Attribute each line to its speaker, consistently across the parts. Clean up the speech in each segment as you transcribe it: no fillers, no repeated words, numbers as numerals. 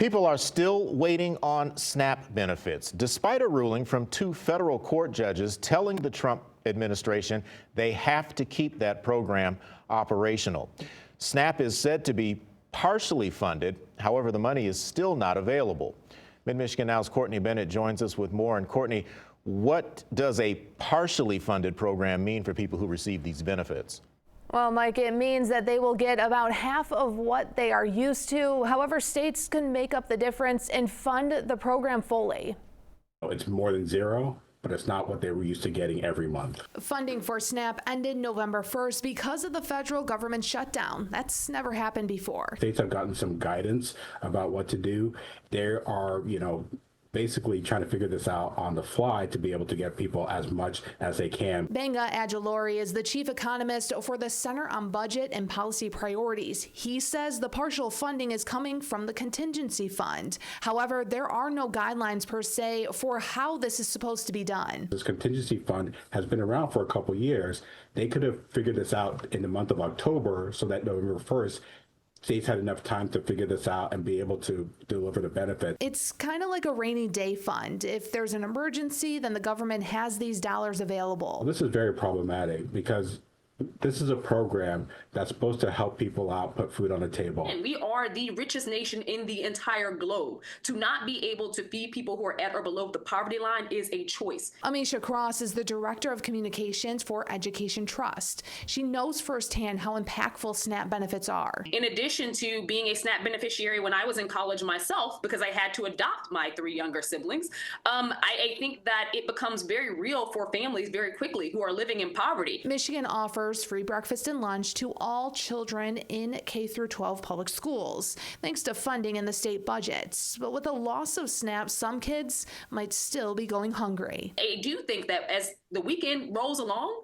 Speaker 1: People are still waiting on SNAP benefits, despite a ruling from two federal court judges telling the Trump administration they have to keep that program operational. SNAP is said to be partially funded. However, the money is still not available. Mid-Michigan Now's Courtney Bennett joins us with more. And Courtney, what does a partially funded program mean for people who receive these benefits?
Speaker 2: Well, Mike, it means that they will get about half of what they are used to. However, states can make up the difference and fund the program fully.
Speaker 3: It's more than zero, but it's not what they were used to getting every month.
Speaker 2: Funding for SNAP ended November 1st because of the federal government shutdown. That's never happened before.
Speaker 3: States have gotten some guidance about what to do. They are, basically trying to figure this out on the fly to be able to get people as much as they can.
Speaker 2: Benga Adjulori is the chief economist for the Center on Budget and Policy Priorities. He says the partial funding is coming from the contingency fund. However, there are no guidelines per se for how this is supposed to be done.
Speaker 3: This contingency fund has been around for a couple years. They could have figured this out in the month of October so that November 1st, states had enough time to figure this out and be able to deliver the benefit.
Speaker 2: It's kind of like a rainy day fund. If there's an emergency, then the government has these dollars available.
Speaker 3: This is very problematic because this is a program that's supposed to help people out, put food on the table.
Speaker 4: And we are the richest nation in the entire globe. To not be able to feed people who are at or below the poverty line is a choice.
Speaker 2: Amisha Cross is the director of communications for Education Trust. She knows firsthand how impactful SNAP benefits are.
Speaker 4: In addition to being a SNAP beneficiary when I was in college myself, because I had to adopt my 3 younger siblings, I think that it becomes very real for families very quickly who are living in poverty.
Speaker 2: Michigan offers free breakfast and lunch to all children in K-12 public schools, thanks to funding in the state budgets. But with the loss of SNAP, some kids might still be going hungry.
Speaker 4: I do think that as the weekend rolls along,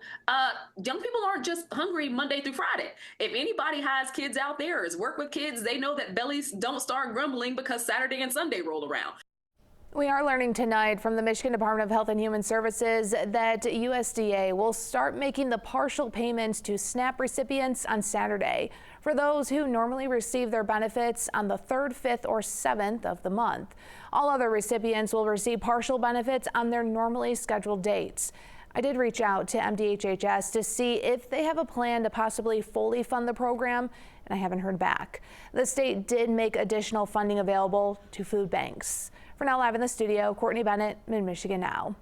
Speaker 4: young people aren't just hungry Monday through Friday. If anybody has kids out there or has worked with kids, they know that bellies don't start grumbling because Saturday and Sunday roll around.
Speaker 2: We are learning tonight from the Michigan Department of Health and Human Services that USDA will start making the partial payments to SNAP recipients on Saturday for those who normally receive their benefits on the 3rd, 5th, or 7th of the month. All other recipients will receive partial benefits on their normally scheduled dates. I did reach out to MDHHS to see if they have a plan to possibly fully fund the program, and I haven't heard back. The state did make additional funding available to food banks. For now, live in the studio, Courtney Bennett, Mid-Michigan Now.